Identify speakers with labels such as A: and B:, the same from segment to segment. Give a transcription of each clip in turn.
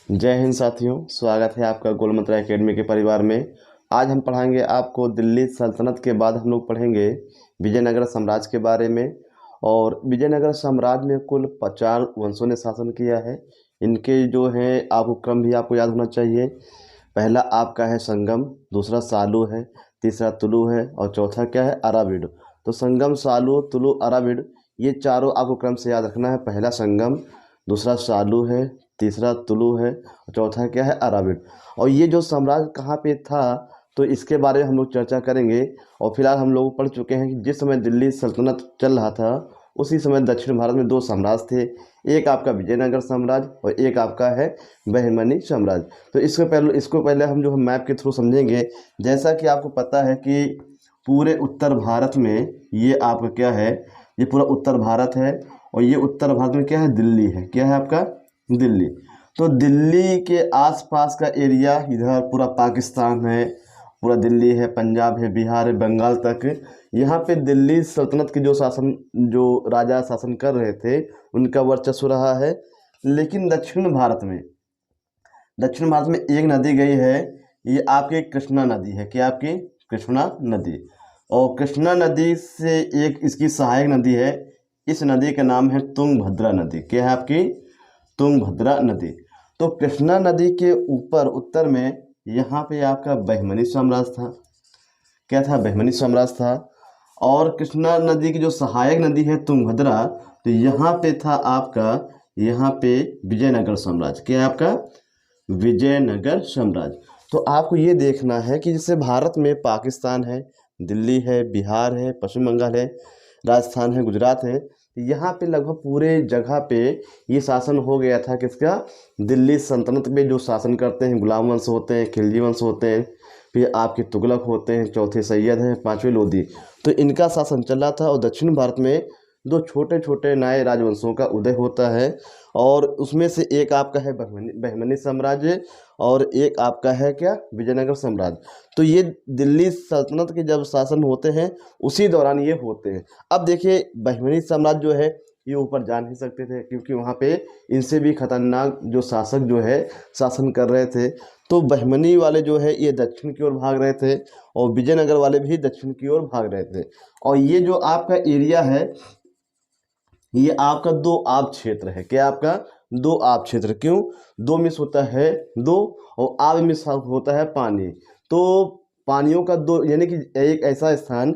A: जय हिंद साथियों, स्वागत है आपका गोल मंत्रा एकेडमी के परिवार में। आज हम पढ़ाएंगे आपको दिल्ली सल्तनत के बाद हम लोग पढ़ेंगे विजयनगर साम्राज्य के बारे में। और विजयनगर साम्राज्य में कुल 50 वंशों ने शासन किया है। इनके जो है आपको क्रम भी आपको याद होना चाहिए। पहला आपका है संगम, दूसरा सालू है, तीसरा तुलु है और चौथा क्या है, अराबिड। तो संगम, सालू, तुलु, अराबिड, ये चारों आपको क्रम से याद रखना है। पहला संगम, दूसरा सालू है, तीसरा तुलु है और चौथा क्या है, अराबिड। और ये जो साम्राज्य कहाँ पे था तो इसके बारे में हम लोग चर्चा करेंगे। और फिलहाल हम लोग पढ़ चुके हैं कि जिस समय दिल्ली सल्तनत चल रहा था उसी समय दक्षिण भारत में दो साम्राज्य थे। एक आपका विजयनगर साम्राज्य और एक आपका है बहमनी साम्राज्य। तो इसको पहले हम जो है मैप के थ्रू समझेंगे। जैसा कि आपको पता है कि पूरे उत्तर भारत में ये आपका क्या है, ये पूरा उत्तर भारत है। और ये उत्तर भारत में क्या है, दिल्ली है। क्या है आपका, दिल्ली। तो दिल्ली के आसपास का एरिया इधर पूरा पाकिस्तान है, पूरा दिल्ली है, पंजाब है, बिहार है, बंगाल तक। यहाँ पे दिल्ली सल्तनत के जो राजा शासन कर रहे थे उनका वर्चस्व रहा है। लेकिन दक्षिण भारत में एक नदी गई है, ये आपकी कृष्णा नदी है। क्या आपकी, कृष्णा नदी। और कृष्णा नदी से एक इसकी सहायक नदी है, इस नदी का नाम है तुंगभद्रा नदी। क्या है आपकी, तुंगभद्रा नदी। तो कृष्णा नदी के ऊपर उत्तर में यहाँ पे आपका बहमनी साम्राज्य था। क्या था, बहमनी साम्राज्य था। और कृष्णा नदी की जो सहायक नदी है तुंगभद्रा, तो यहाँ पे था आपका, यहाँ पे विजयनगर साम्राज्य। क्या है आपका, विजयनगर साम्राज्य। तो आपको ये देखना है कि जैसे भारत में पाकिस्तान है, दिल्ली है, बिहार है, पश्चिम बंगाल है, राजस्थान है, गुजरात है। यहाँ पे लगभग पूरे जगह पे ये शासन हो गया था किसका, दिल्ली सल्तनत में जो शासन करते हैं गुलाम वंश होते हैं, खिलजी वंश होते हैं, फिर आपके तुगलक होते हैं, चौथे सैयद हैं, पांचवें लोधी। तो इनका शासन चला था। और दक्षिण भारत में दो छोटे छोटे नए राजवंशों का उदय होता है। और उसमें से एक आपका है बहमनी साम्राज्य और एक आपका है क्या, विजयनगर साम्राज्य। तो ये दिल्ली सल्तनत के जब शासन होते हैं उसी दौरान ये होते हैं। अब देखिए बहमनी साम्राज्य जो है ये ऊपर जा नहीं सकते थे क्योंकि वहाँ पे इनसे भी खतरनाक जो शासक जो है शासन कर रहे थे। तो बहमनी वाले जो है ये दक्षिण की ओर भाग रहे थे और विजयनगर वाले भी दक्षिण की ओर भाग रहे थे। और ये जो आपका एरिया है ये आपका दो आब क्षेत्र है। क्या आपका, दो आब क्षेत्र। क्यों, दो मिस होता है दो और आब मिस होता है पानी। तो पानियों का दो, यानी कि एक ऐसा स्थान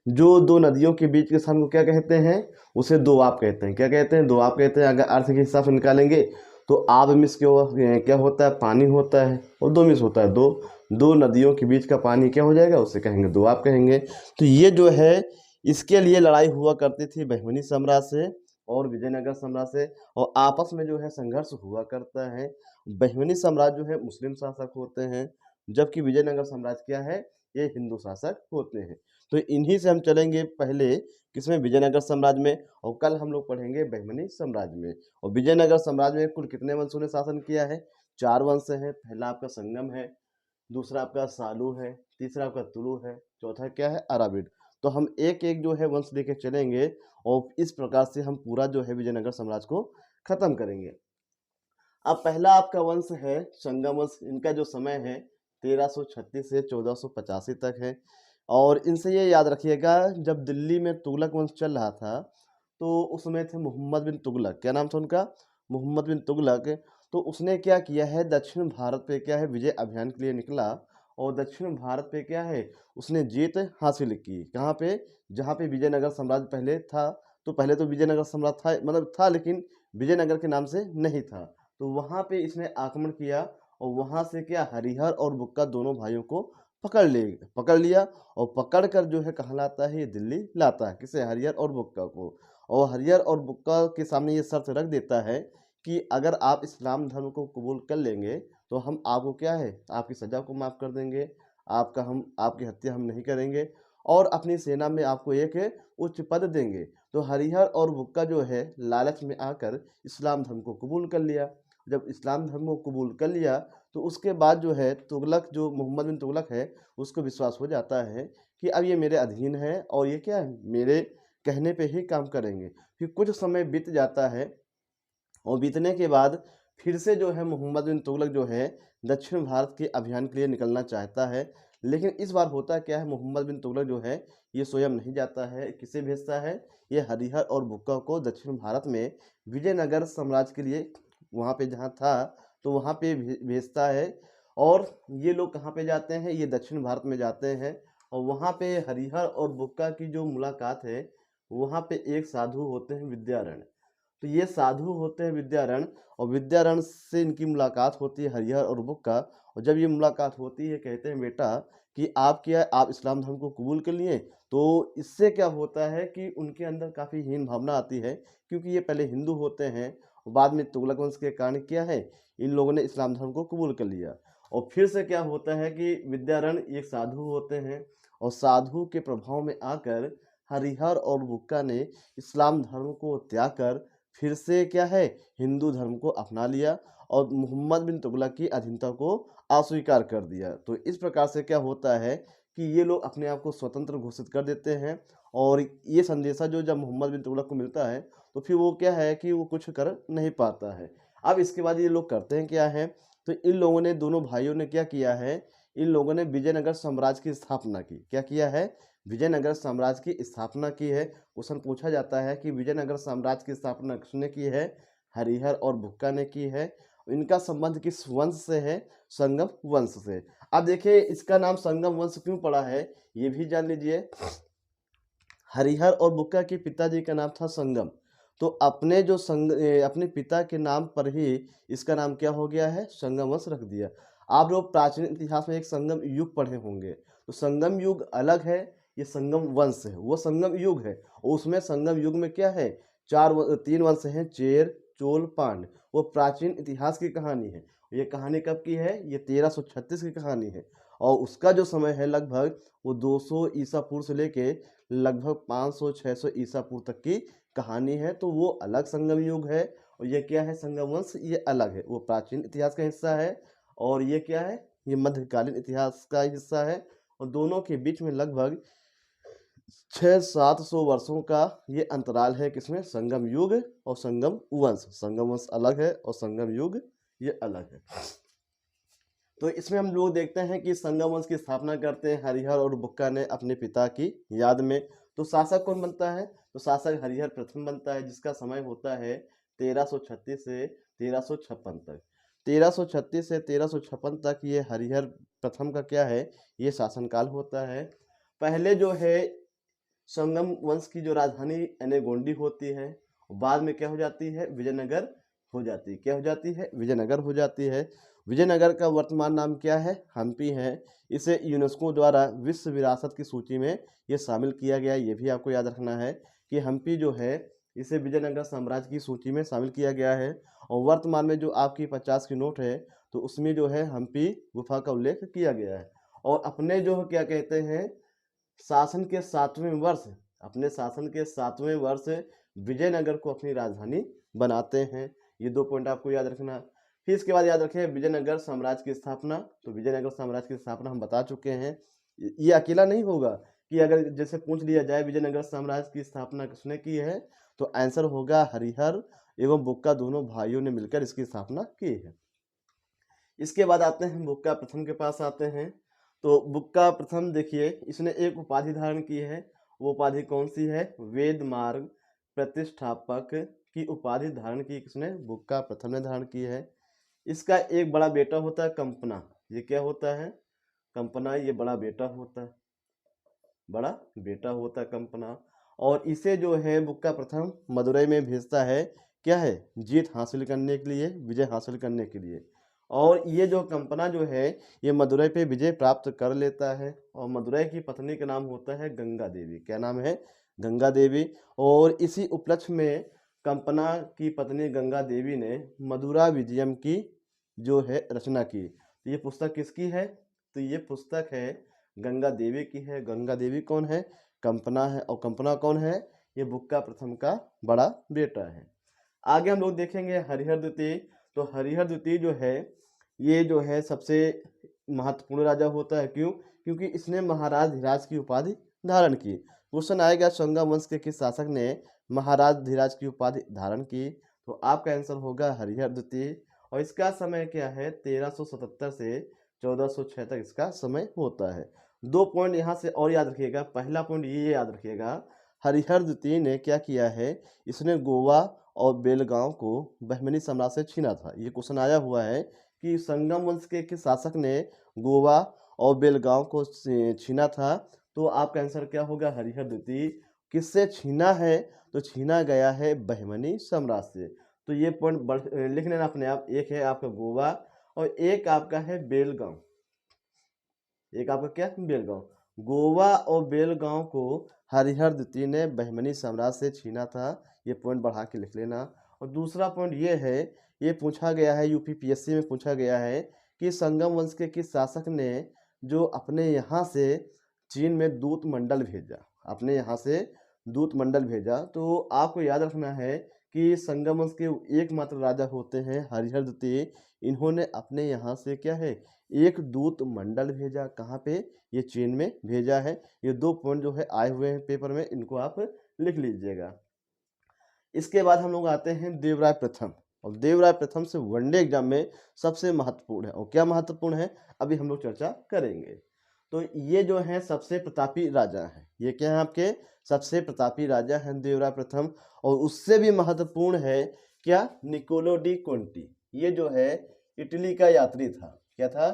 A: जो दो नदियों के बीच के स्थान को क्या कहते हैं, उसे दो आब कहते हैं। क्या कहते हैं, दो आब कहते हैं। अगर अर्थ के हिसाब से निकालेंगे तो आब मिस क्या होता है, पानी होता है। और दो मिस होता है दो, दो नदियों के बीच का पानी क्या हो जाएगा, उसे कहेंगे दो आब कहेंगे। तो ये जो है इसके लिए लड़ाई हुआ करती थी बहमनी साम्राज्य से और विजयनगर साम्राज्य से। और आपस में जो है संघर्ष हुआ करता है। बहमनी साम्राज्य जो है मुस्लिम शासक होते हैं, जबकि विजयनगर साम्राज्य क्या है, ये हिंदू शासक होते हैं। तो इन्हीं से हम चलेंगे पहले किसमें, विजयनगर साम्राज्य में। और कल हम लोग पढ़ेंगे बहमनी साम्राज्य में। और विजयनगर साम्राज्य में कुल कितने वंशों ने शासन किया है, चार वंश है। पहला आपका संगम है, दूसरा आपका सालू है, तीसरा आपका तुलु है, चौथा क्या है, अराबिड। तो हम एक एक जो है वंश लेके चलेंगे और इस प्रकार से हम पूरा जो है विजयनगर साम्राज्य को खत्म करेंगे। अब पहला आपका वंश है संगम वंश। इनका जो समय है 1336 से 1485 तक है। और इनसे ये याद रखिएगा, जब दिल्ली में तुगलक वंश चल रहा था तो उसमें थे मोहम्मद बिन तुगलक। क्या नाम था उनका, मोहम्मद बिन तुगलक। तो उसने क्या किया है, दक्षिण भारत पे क्या है विजय अभियान के लिए निकला। और दक्षिण भारत पे क्या है उसने जीत हासिल की। कहाँ पे, जहाँ पे विजयनगर साम्राज्य पहले था। तो पहले तो विजयनगर साम्राज्य था, मतलब था, लेकिन विजयनगर के नाम से नहीं था। तो वहाँ पे इसने आक्रमण किया और वहाँ से क्या, हरिहर और बुक्का दोनों भाइयों को पकड़ लिया। और पकड़ कर जो है कहाँ लाता है, ये दिल्ली लाता है। किसे, हरिहर और बुक्का को। और हरिहर और बुक्का के सामने ये शर्त रख देता है कि अगर आप इस्लाम धर्म को कबूल कर लेंगे तो हम आपको क्या है, आपकी सज़ा को माफ़ कर देंगे, आपकी हत्या हम नहीं करेंगे और अपनी सेना में आपको एक उच्च पद देंगे। तो हरिहर और बुक्का जो है लालच में आकर इस्लाम धर्म को कबूल कर लिया। जब इस्लाम धर्म को कबूल कर लिया तो उसके बाद जो है तुगलक, जो मोहम्मद बिन तुगलक है, उसको विश्वास हो जाता है कि अब ये मेरे अधीन है और ये क्या है, मेरे कहने पे ही काम करेंगे। फिर कुछ समय बीत जाता है और बीतने के बाद फिर से जो है मोहम्मद बिन तुगलक जो है दक्षिण भारत के अभियान के लिए निकलना चाहता है। लेकिन इस बार होता क्या है, मोहम्मद बिन तुगलक जो है ये स्वयं नहीं जाता है, किसे भेजता है, ये हरिहर और बुक्का को दक्षिण भारत में विजयनगर साम्राज्य के लिए वहाँ पे जहाँ था तो वहाँ पे भेजता है। और ये लोग कहाँ पे जाते हैं, ये दक्षिण भारत में जाते हैं और वहाँ पे हरिहर और बुक्का की जो मुलाकात है वहाँ पे एक साधु होते हैं विद्यारण्य। तो ये साधु होते हैं विद्यारण्य और विद्यारण्य से इनकी मुलाकात होती है हरिहर और बुक्का। और जब ये मुलाकात होती है कहते हैं बेटा कि आप इस्लाम धर्म को कबूल कर लिए। तो इससे क्या होता है कि उनके अंदर काफ़ी हीन भावना आती है, क्योंकि ये पहले हिंदू होते हैं और बाद में तुगलक वंश के कारण क्या है इन लोगों ने इस्लाम धर्म को कबूल कर लिया। और फिर से क्या होता है कि विद्यारण्य एक साधु होते हैं और साधु के प्रभाव में आकर हरिहर और बुक्का ने इस्लाम धर्म को त्याग कर फिर से क्या है हिंदू धर्म को अपना लिया और मोहम्मद बिन तुगलक की अधीनता को अस्वीकार कर दिया। तो इस प्रकार से क्या होता है कि ये लोग अपने आप को स्वतंत्र घोषित कर देते हैं। और ये संदेशा जो जब मोहम्मद बिन तुगलक को मिलता है तो फिर वो क्या है कि वो कुछ कर नहीं पाता है। अब इसके बाद ये लोग करते हैं क्या है, तो इन लोगों ने, दोनों भाइयों ने क्या किया है, इन लोगों ने विजयनगर साम्राज्य की स्थापना की। क्या किया है, विजयनगर साम्राज्य की स्थापना की है। क्वेश्चन पूछा जाता है कि विजयनगर साम्राज्य की स्थापना किसने की है, हरिहर और बुक्का ने की है। इनका संबंध किस वंश से है, संगम वंश से। अब देखिए इसका नाम संगम वंश क्यों पड़ा है ये भी जान लीजिए। हरिहर और बुक्का के पिताजी का नाम था संगम, तो अपने पिता के नाम पर ही इसका नाम क्या हो गया है, संगम वंश रख दिया। आप लोग प्राचीन इतिहास में एक संगम युग पढ़े होंगे, तो संगम युग अलग है, ये संगम वंश है, वो संगम युग है। और उसमें संगम युग में क्या है, तीन वंश हैं, चेर, चोल, पांड्य। वो प्राचीन इतिहास की कहानी है। ये कहानी कब की है, ये 1336 की कहानी है। और उसका जो समय है लगभग वो 200 ईसा पूर्व से लेके लगभग 500-600 ईसा पूर्व तक की कहानी है। तो वो अलग संगम युग है और ये क्या है, संगम वंश ये अलग है, वो प्राचीन इतिहास का हिस्सा है। और ये क्या है, ये मध्यकालीन इतिहास का हिस्सा है। और दोनों के बीच में लगभग 600-700 वर्षों का ये अंतराल है, किसमें, संगम युग और संगम वंश। संगम वंश अलग है और संगम युग ये अलग है। तो इसमें हम लोग देखते हैं कि संगम वंश की स्थापना करते हैं हरिहर और बुक्का ने अपने पिता की याद में। तो शासक कौन बनता है, तो शासक हरिहर प्रथम बनता है, जिसका समय होता है 1336 से 1356 तक। 1336 से 1356 तक ये हरिहर प्रथम का क्या है, ये शासनकाल होता है। पहले जो है संगम वंश की जो राजधानी एनेगोंडी होती है, बाद में क्या हो जाती है, विजयनगर हो जाती है। क्या हो जाती है, विजयनगर हो जाती है। विजयनगर का वर्तमान नाम क्या है, हम्पी है। इसे यूनेस्को द्वारा विश्व विरासत की सूची में ये शामिल किया गया। ये भी आपको याद रखना है कि हम्पी जो है इसे विजयनगर साम्राज्य की सूची में शामिल किया गया है। और वर्तमान में जो आपकी 50 की नोट है तो उसमें जो है हम्पी गुफा का उल्लेख किया गया है। और अपने जो क्या कहते हैं शासन के 7वें वर्ष, अपने शासन के 7वें वर्ष विजयनगर को अपनी राजधानी बनाते हैं। ये 2 पॉइंट आपको याद रखना। फिर इसके बाद याद रखें विजयनगर साम्राज्य की स्थापना। तो विजयनगर साम्राज्य की स्थापना हम बता चुके हैं। ये अकेला नहीं होगा कि अगर जैसे पूछ लिया जाए विजयनगर साम्राज्य की स्थापना किसने की है, तो आंसर होगा हरिहर एवं बुक्का दोनों भाइयों ने मिलकर इसकी स्थापना की है। इसके बाद आते हैं बुक्का प्रथम के पास आते हैं। तो बुक्का प्रथम देखिए इसने एक उपाधि धारण की है। वो उपाधि कौन सी है, वेद मार्ग प्रतिष्ठापक की उपाधि धारण की किसने, बुक्का प्रथम ने धारण की है। इसका एक बड़ा बेटा होता है कंपना। ये क्या होता है, कंपना, ये बड़ा बेटा होता है, बड़ा बेटा होता है कंपना। और इसे जो है बुक्का प्रथम मदुरई में भेजता है, क्या है, जीत हासिल करने के लिए, विजय हासिल करने के लिए। और ये जो कंपना जो है ये मदुरई पे विजय प्राप्त कर लेता है। और मदुरई की पत्नी का नाम होता है गंगा देवी। क्या नाम है, गंगा देवी। और इसी उपलक्ष्य में कंपना की पत्नी गंगा देवी ने मदुरा विजयम की जो है रचना की। तो ये पुस्तक किसकी है, तो ये पुस्तक है गंगा देवी की है। गंगा देवी कौन है, कंपना है। और कंपना कौन है, ये बुक्का प्रथम का बड़ा बेटा है। आगे हम लोग देखेंगे हरिहर द्वितीय। तो हरिहर द्वितीय जो है ये जो है सबसे महत्वपूर्ण राजा होता है। क्यों, क्योंकि इसने महाराज धीराज की उपाधि धारण की। क्वेश्चन आएगा संगम वंश के किस शासक ने महाराज धीराज की उपाधि धारण की, तो आपका आंसर होगा हरिहर द्वितीय। और इसका समय क्या है 1377 से 1406 तक इसका समय होता है। 2 पॉइंट यहाँ से और याद रखिएगा। पहला पॉइंट ये याद रखिएगा, हरिहर द्वितीय ने क्या किया है, इसने गोवा और बेलगांव को बहमनी साम्राज्य से छीना था। ये क्वेश्चन आया हुआ है कि संगम वंश के किस शासक ने गोवा और बेलगांव को छीना था। तो आपका आंसर क्या होगा, हरिहर द्वितीय। किससे छीना है, तो छीना गया है बहमनी साम्राज्य से। तो ये पॉइंट लिख लेना अपने आप। एक है आपका गोवा और एक आपका है बेलगांव। एक आपका क्या, बेलगांव। गोवा और बेलगांव को हरिहर द्वितीय ने बहमनी साम्राज्य से छीना था। ये पॉइंट बढ़ा के लिख लेना। और दूसरा पॉइंट ये है, ये पूछा गया है यूपीपीएससी में पूछा गया है कि संगम वंश के किस शासक ने जो अपने यहाँ से चीन में दूत मंडल भेजा, अपने यहाँ से दूत मंडल भेजा। तो आपको याद रखना है कि संगम वंश के एकमात्र राजा होते हैं हरिहर द्वितीय। इन्होंने अपने यहाँ से क्या है, एक दूत मंडल भेजा। कहाँ पे, ये चीन में भेजा है। ये 2 पॉइंट जो है आए हुए हैं पेपर में, इनको आप लिख लीजिएगा। इसके बाद हम लोग आते हैं देवराय प्रथम। और देवराय प्रथम से वनडे एग्जाम में सबसे महत्वपूर्ण है। और क्या महत्वपूर्ण है, अभी हम लोग चर्चा करेंगे। तो ये जो है सबसे प्रतापी राजा हैं। ये क्या है, आपके सबसे प्रतापी राजा हैं देवराय प्रथम। और उससे भी महत्वपूर्ण है क्या, निकोलो डी कोंटी। ये जो है इटली का यात्री था। क्या था,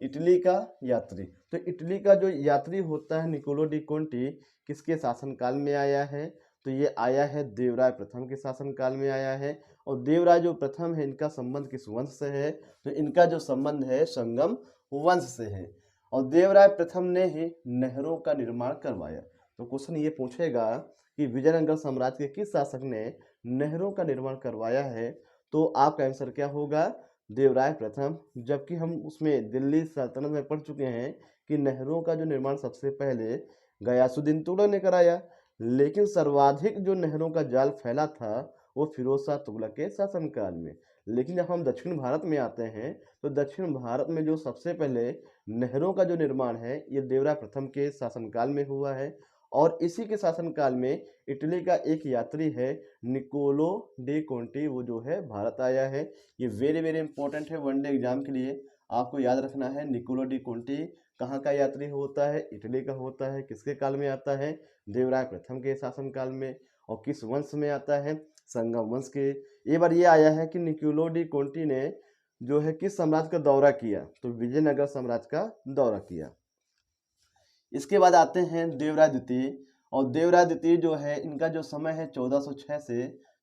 A: इटली का यात्री। तो इटली का जो यात्री होता है निकोलो डी कोंटी, किसके शासनकाल में आया है, तो ये आया है देवराय प्रथम के शासनकाल में आया है। और देवराय जो प्रथम है, इनका संबंध किस वंश से है, तो इनका जो संबंध है संगम वंश से है। और देवराय प्रथम ने ही नहरों का निर्माण करवाया। तो क्वेश्चन ये पूछेगा कि विजयनगर साम्राज्य के किस शासक ने नहरों का निर्माण करवाया है, तो आपका आंसर क्या होगा, देवराय प्रथम। जबकि हम उसमें दिल्ली सल्तनत में पढ़ चुके हैं कि नहरों का जो निर्माण सबसे पहले गयासुद्दीन तुगलक ने कराया, लेकिन सर्वाधिक जो नहरों का जाल फैला था वो फिरोज शाह तुगलक के शासनकाल में। लेकिन जब हम दक्षिण भारत में आते हैं तो दक्षिण भारत में जो सबसे पहले नहरों का जो निर्माण है ये देवराय प्रथम के शासनकाल में हुआ है। और इसी के शासनकाल में इटली का एक यात्री है निकोलो डी कोंटी, वो जो है भारत आया है। ये वेरी वेरी इंपॉर्टेंट है वनडे एग्जाम के लिए, आपको याद रखना है। निकोलो डी कोंटी कहाँ का यात्री होता है, इटली का होता है। किसके काल में आता है, देवराय प्रथम के शासनकाल में। और किस वंश में आता है, संगम वंश के। एक बार ये आया है कि निकोलो डी कोंटी ने जो है किस साम्राज्य का दौरा किया, तो विजयनगर साम्राज्य का दौरा किया। इसके बाद आते हैं देवराय द्वितीय। और देवराय द्वितीय जो है इनका जो समय है 1406 से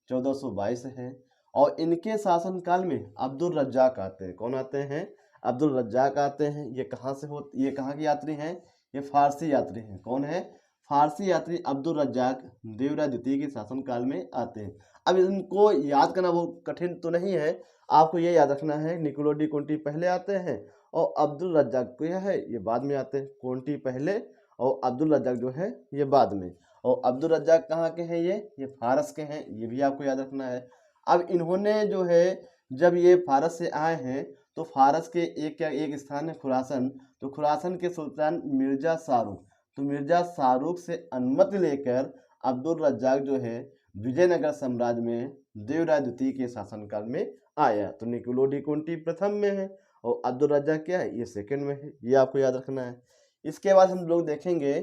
A: 1422 है। और इनके शासनकाल में अब्दुल रज्जाक आते हैं। कौन आते हैं, अब्दुल रज्जाक आते हैं। ये कहाँ के यात्री हैं, ये फारसी यात्री हैं। कौन है, फारसी यात्री अब्दुल रज्जाक देवराय द्वितीय के शासनकाल में आते हैं। अब इनको याद करना वो कठिन तो नहीं है, आपको ये याद रखना है निकोलो डी कोंटी पहले आते हैं और अब्दुल रज्जाक क्या है ये बाद में आते हैं। कोंटी पहले और अब्दुल रज्जाक जो है ये बाद में। और अब्दुल रज्जाक कहाँ के हैं, ये फारस के हैं, ये भी आपको याद रखना है। अब इन्होंने जो है जब ये फारस से आए हैं तो फारस के एक स्थान है खुरासन। तो खुरासन के सुल्तान मिर्जा शाहरुख, तो मिर्जा शाहरुख से अनुमति लेकर अब्दुल रज्जाक जो है विजयनगर साम्राज्य में देवराय द्वितीय के शासनकाल में आया। तो निकोलो डी कोंटी प्रथम में है और अब्दुल रज्जाक क्या है, ये सेकंड में है। ये आपको याद रखना है। इसके बाद हम लोग देखेंगे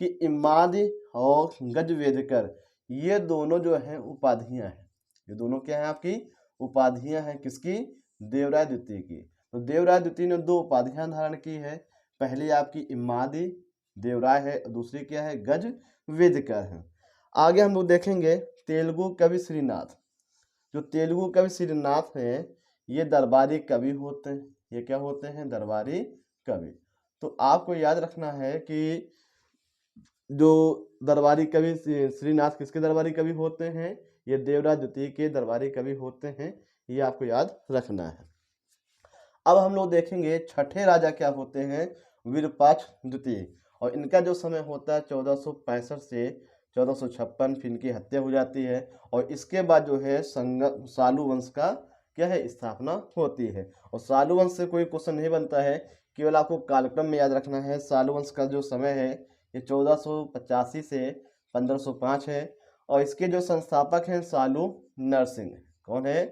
A: कि इमादी और गजवेदकर, ये दोनों जो हैं उपाधियां हैं। ये दोनों क्या हैं, आपकी उपाधियां हैं। किसकी, देवराय द्वितीय की। तो देवराय द्वितीय ने 2 उपाधियां धारण की है। पहली आपकी इमादी देवराय है, दूसरी क्या है, गजवेदकर है। आगे हम लोग देखेंगे तेलुगु कवि श्रीनाथ। जो तेलुगु कवि श्रीनाथ हैं ये दरबारी कवि होते हैं। ये क्या होते हैं, दरबारी कवि। तो आपको याद रखना है कि जो दरबारी कवि श्रीनाथ किसके दरबारी कवि होते हैं, ये देवराय द्वितीय के दरबारी कवि होते हैं। ये आपको याद रखना है। अब हम लोग देखेंगे छठे राजा क्या होते हैं, विरूपाक्ष द्वितीय। और इनका जो समय होता है 1465 से 1456, फिर इनकी हत्या हो जाती है। और इसके बाद जो है सालू वंश का क्या है, स्थापना होती है। और सालू वंश से कोई क्वेश्चन नहीं बनता है, केवल आपको कालक्रम में याद रखना है। सालू वंश का जो समय है ये 1485 से 1505 है। और इसके जो संस्थापक हैं सालू नरसिंह। कौन है,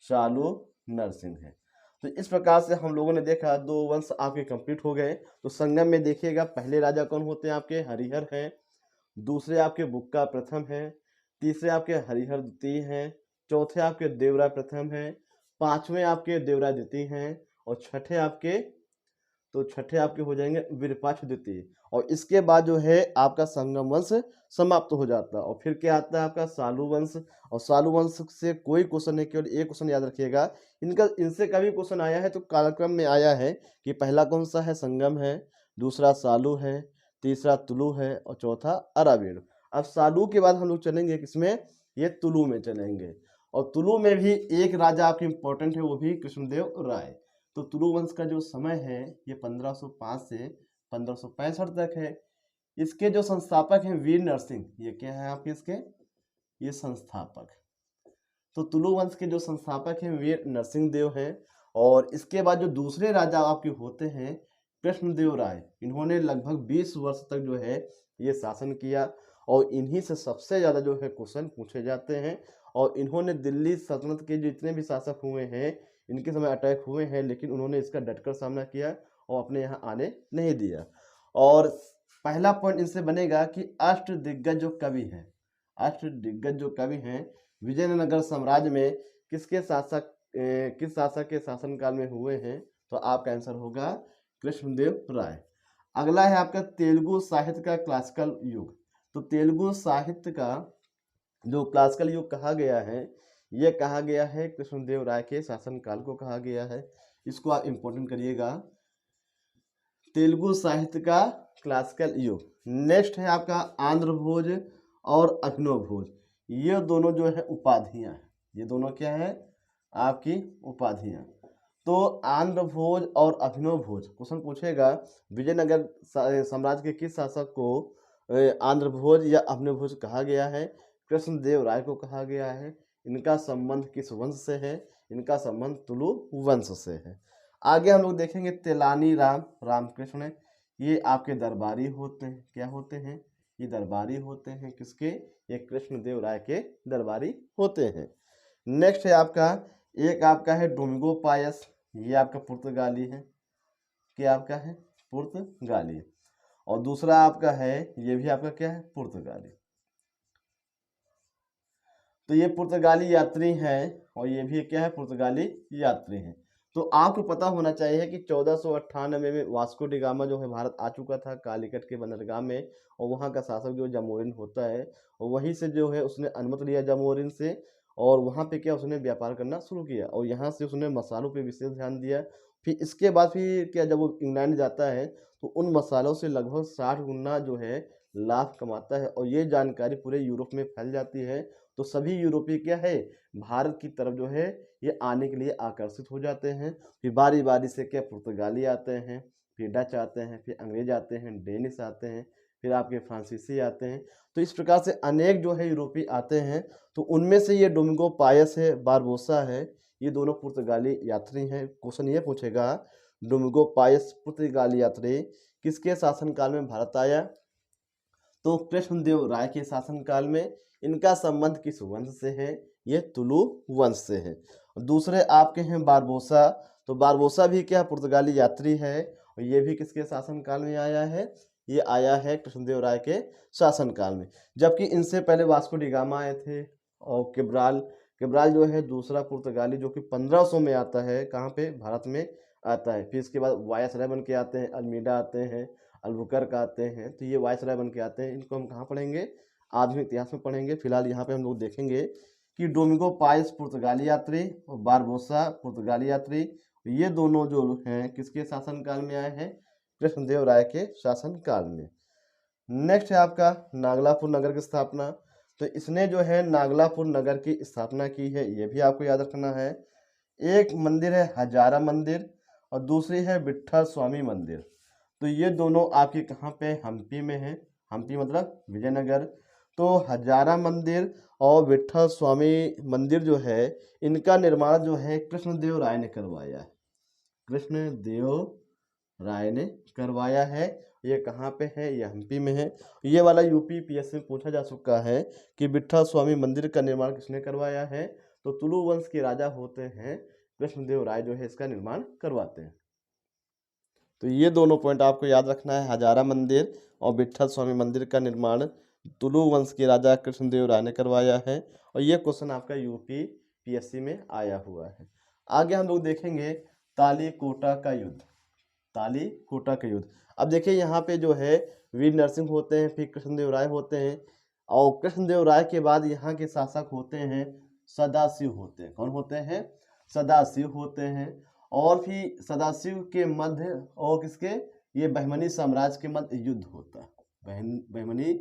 A: सालू नरसिंह है। तो इस प्रकार से हम लोगों ने देखा 2 वंश आपके कंप्लीट हो गए। तो संगम में देखिएगा पहले राजा कौन होते हैं आपके, हरिहर हैं, दूसरे आपके बुक्का प्रथम हैं, तीसरे आपके हरिहर द्वितीय हैं, चौथे आपके देवराय प्रथम हैं, पांचवें आपके देवराय द्वितीय हैं, और छठे आपके हो जाएंगे विरूपाक्ष द्वितीय। और इसके बाद जो है आपका संगम वंश समाप्त हो जाता है। और फिर क्या आता है आपका सालू वंश। और सालू वंश से कोई क्वेश्चन नहीं, केवल एक क्वेश्चन याद रखिएगा, इनसे कभी क्वेश्चन आया है तो कालक्रम में आया है कि पहला कौन सा है, संगम है, दूसरा सालू है, तीसरा तुलु है, और चौथा अरावीर। अब सालू के बाद हम लोग चलेंगे किसमें, ये तुलु में चलेंगे। और तुलु में भी एक राजा आपके इंपॉर्टेंट है, वो भी कृष्णदेव राय। तो तुलु वंश का जो समय है ये 1505 से 1565 तक है। इसके जो संस्थापक हैं वीर नरसिंह, ये क्या है आपके इसके, ये संस्थापक। तो तुलु वंश के जो संस्थापक हैं वीर नरसिंह देव हैं। और इसके बाद जो दूसरे राजा आपके होते हैं कृष्णदेव राय, इन्होंने लगभग 20 वर्ष तक जो है ये शासन किया। और इन्हीं से सबसे ज़्यादा जो है क्वेश्चन पूछे जाते हैं। और इन्होंने दिल्ली सल्तनत के जितने भी शासक हुए हैं, इनके समय अटैक हुए हैं, लेकिन उन्होंने इसका डटकर सामना किया और अपने यहाँ आने नहीं दिया। और पहला पॉइंट इनसे बनेगा कि अष्टदिग्गज जो कवि हैं, अष्टदिग्गज जो कवि हैं विजयनगर साम्राज्य में किस शासक के शासनकाल में हुए हैं, तो आपका आंसर होगा कृष्णदेव राय। अगला है आपका तेलुगु साहित्य का क्लासिकल युग। तो तेलुगु साहित्य का जो क्लासिकल युग कहा गया है, यह कहा गया है कृष्णदेव राय के शासनकाल को कहा गया है। इसको आप इंपॉर्टेंट करिएगा, तेलुगु साहित्य का क्लासिकल युग। नेक्स्ट है आपका आंध्र भोज और अभिनव भोज। ये दोनों जो है उपाधियां हैं, ये दोनों क्या है आपकी उपाधियां। तो आंध्र भोज और अभिनव भोज क्वेश्चन पूछेगा, विजयनगर साम्राज्य के किस शासक को आंध्र भोज या अभिनव भोज कहा गया है, कृष्णदेव राय को कहा गया है। इनका संबंध किस वंश से है, इनका संबंध तुलु वंश से है। आगे हम लोग देखेंगे तेलानी रामकृष्ण, ये आपके दरबारी होते हैं। क्या होते हैं, ये दरबारी होते हैं किसके, ये कृष्णदेव राय के दरबारी होते हैं। नेक्स्ट है आपका, एक आपका है डोमिंगो पायस, ये आपका पुर्तगाली है। क्या आपका है, पुर्तगाली। और दूसरा आपका है, ये भी आपका क्या है, पुर्तगाली। तो ये पुर्तगाली यात्री हैं और ये भी क्या है, पुर्तगाली यात्री हैं। तो आपको पता होना चाहिए कि 1498 में वास्को डी गामा जो है भारत आ चुका था कालीकट के बंदरगाह में। और वहाँ का शासक जो जामोरिन होता है, और वहीं से जो है उसने अनुमति लिया जामोरिन से, और वहाँ पे क्या उसने व्यापार करना शुरू किया। और यहाँ से उसने मसालों पे विशेष ध्यान दिया। फिर इसके बाद फिर क्या, जब वो इंग्लैंड जाता है तो उन मसालों से लगभग 60 गुना जो है लाभ कमाता है। और ये जानकारी पूरे यूरोप में फैल जाती है। तो सभी यूरोपीय क्या है, भारत की तरफ जो है ये आने के लिए आकर्षित हो जाते हैं। फिर बारी बारी से क्या पुर्तगाली आते हैं, फिर डच आते हैं, फिर अंग्रेज आते हैं, डेनिश आते हैं, फिर आपके फ्रांसीसी आते हैं। तो इस प्रकार से अनेक जो है यूरोपीय आते हैं। तो उनमें से ये डोमिंगो पायस है, बारबोसा है, ये दोनों पुर्तगाली यात्री हैं। क्वेश्चन ये पूछेगा, डोमिंगो पायस पुर्तगाली यात्री किसके शासनकाल में भारत आया, तो कृष्णदेव राय के शासनकाल में। इनका संबंध किस वंश से है, ये तुलु वंश से है। दूसरे आपके हैं बारबोसा। तो बारबोसा भी क्या पुर्तगाली यात्री है, और ये भी किसके शासनकाल में आया है, ये आया है कृष्णदेव राय के शासनकाल में। जबकि इनसे पहले वास्को डी गामा आए थे। और केब्राल जो है दूसरा पुर्तगाली, जो कि 1500 में आता है, कहाँ पे, भारत में आता है। फिर इसके बाद वायसराय बन के आते हैं, अल्मीडा आते हैं, अल्बुकर्क आते हैं। तो ये वायसराय बन के आते हैं। इनको हम कहाँ पढ़ेंगे, आधुनिक इतिहास में पढ़ेंगे। फिलहाल यहाँ पे हम लोग देखेंगे कि डोमिंगो पायस पुर्तगाली यात्री और बारबोसा पुर्तगाली यात्री, ये दोनों जो हैं किसके शासनकाल में आए हैं, कृष्णदेव राय के शासनकाल में। नेक्स्ट है आपका नागलापुर नगर की स्थापना। तो इसने जो है नागलापुर नगर की स्थापना की है, ये भी आपको याद रखना है। एक मंदिर है हजारा मंदिर, और दूसरी है विट्ठल स्वामी मंदिर। तो ये दोनों आपके कहाँ पे, हम्पी में है। हम्पी मतलब विजयनगर। तो हजारा मंदिर और विट्ठल स्वामी मंदिर जो है, इनका निर्माण जो है कृष्णदेव राय ने करवाया है। कृष्णदेव राय ने करवाया है। ये कहाँ पे है, ये हम्पी में है। ये वाला यूपी पीएससी में पूछा जा चुका है कि विट्ठल स्वामी मंदिर का निर्माण किसने करवाया है, तो तुलु वंश के राजा होते हैं कृष्णदेव राय जो है इसका निर्माण करवाते हैं। तो ये दोनों पॉइंट आपको याद रखना है, हजारा मंदिर और विट्ठल स्वामी मंदिर का निर्माण तुलु वंश के राजा कृष्णदेव राय ने करवाया है। और ये क्वेश्चन आपका यूपी पीएससी में आया हुआ है। आगे हम लोग देखेंगे तालीकोटा का युद्ध। तालीकोटा का युद्ध, अब देखिए यहाँ पे जो है वीर नरसिंह होते हैं, फिर कृष्णदेव राय होते हैं, और कृष्णदेव राय के बाद यहाँ के शासक होते हैं सदाशिव होते हैं। कौन होते हैं? सदाशिव होते हैं। और फिर सदाशिव के मध्य और किसके, ये बहमनी साम्राज्य के मध्य युद्ध होता है। बहमनी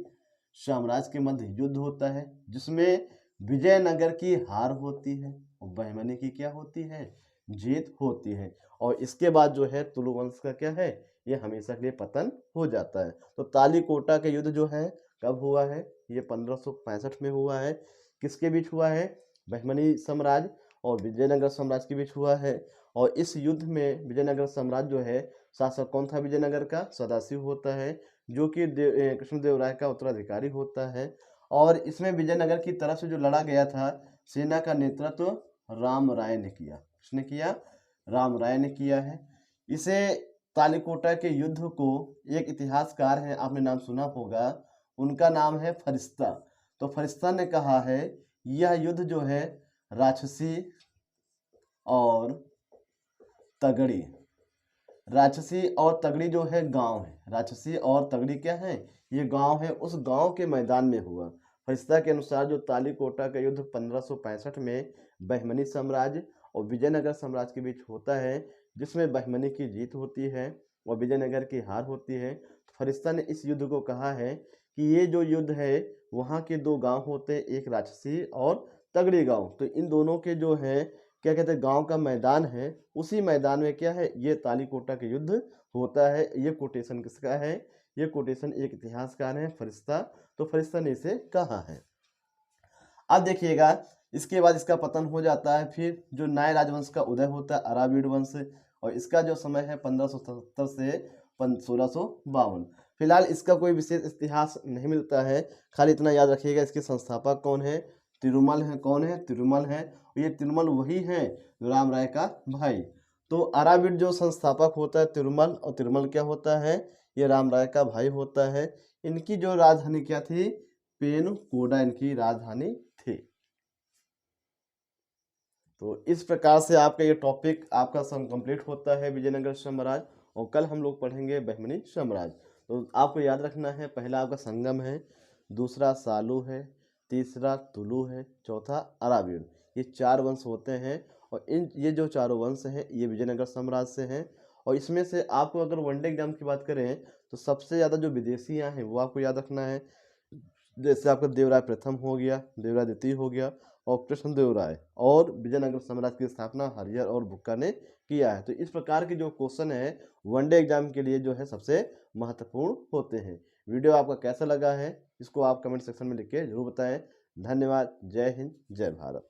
A: साम्राज्य के मध्य युद्ध होता है, जिसमें विजयनगर की हार होती है और बहमनी की क्या होती है? जीत होती है। और इसके बाद जो है तुलु वंश का क्या है? ये हमेशा के लिए पतन हो जाता है। तो तालीकोटा का युद्ध जो है कब हुआ है? ये 1565 में हुआ है। किसके बीच हुआ है? बहमनी साम्राज्य और विजयनगर साम्राज्य के बीच हुआ है। और इस युद्ध में विजयनगर साम्राज्य जो है, शासक कौन था विजयनगर का? सदाशिव होता है, जो कि कृष्णदेव राय का उत्तराधिकारी होता है। और इसमें विजयनगर की तरफ से जो लड़ा गया था, सेना का नेतृत्व राम राय ने किया। किसने किया? राम राय ने किया है। इसे तालीकोटा के युद्ध को एक इतिहासकार है, आपने नाम सुना होगा, उनका नाम है फरिश्ता। तो फरिश्ता ने कहा है यह युद्ध जो है राक्षसी और तगड़ी, राक्षसी और तगड़ी जो है गांव है, राक्षसी और तगड़ी क्या है? ये गांव है, उस गांव के मैदान में हुआ। फरिश्ता के अनुसार जो तालीकोटा का युद्ध 1565 में बहमनी साम्राज्य और विजयनगर साम्राज्य के बीच होता है, जिसमें बहमनी की जीत होती है और विजयनगर की हार होती है। फरिश्ता ने इस युद्ध को कहा है कि ये जो युद्ध है, वहाँ के दो गांव होते हैं, एक राक्षसी और तगड़ी गांव। तो इन दोनों के जो है क्या कहते हैं, गांव का मैदान है, उसी मैदान में क्या है? ये तालीकोटा का युद्ध होता है। ये कोटेशन किसका है? ये कोटेशन एक इतिहासकार है फरिश्ता। तो फरिश्ता ने इसे कहा है। अब देखिएगा, इसके बाद इसका पतन हो जाता है। फिर जो नाय राजवंश का उदय होता है, अराविड वंश, और इसका जो समय है 1577 से 1652। फिलहाल इसका कोई विशेष इतिहास नहीं मिलता है, खाली इतना याद रखिएगा इसके संस्थापक कौन है? तिरुमल है। कौन है? तिरुमल है। और ये तिरुमल वही है जो राम राय का भाई। तो अराविड जो संस्थापक होता है तिरुमल, और तिरुमल क्या होता है? ये राम राय का भाई होता है। इनकी जो राजधानी क्या थी? पेनकोडा इनकी राजधानी थी। तो इस प्रकार से आपका ये टॉपिक आपका कंप्लीट होता है विजयनगर साम्राज्य। और कल हम लोग पढ़ेंगे बहमनी साम्राज्य। तो आपको याद रखना है, पहला आपका संगम है, दूसरा सालू है, तीसरा तुलु है, चौथा अराविड। ये 4 वंश होते हैं। और ये जो चारों वंश हैं ये विजयनगर साम्राज्य से हैं। और इसमें से आपको अगर वनडे एग्जाम की बात करें तो सबसे ज़्यादा जो विदेशी आए हैं वो आपको याद रखना है। जैसे आपका देवराय प्रथम हो गया, देवराय द्वितीय हो गया, और कृष्णदेव राय, और विजयनगर साम्राज्य की स्थापना हरिहर और भुक्का ने किया है। तो इस प्रकार के जो क्वेश्चन है वनडे एग्जाम के लिए जो है सबसे महत्वपूर्ण होते हैं। वीडियो आपका कैसा लगा है इसको आप कमेंट सेक्शन में लिख के जरूर बताएं। धन्यवाद। जय हिंद, जय भारत।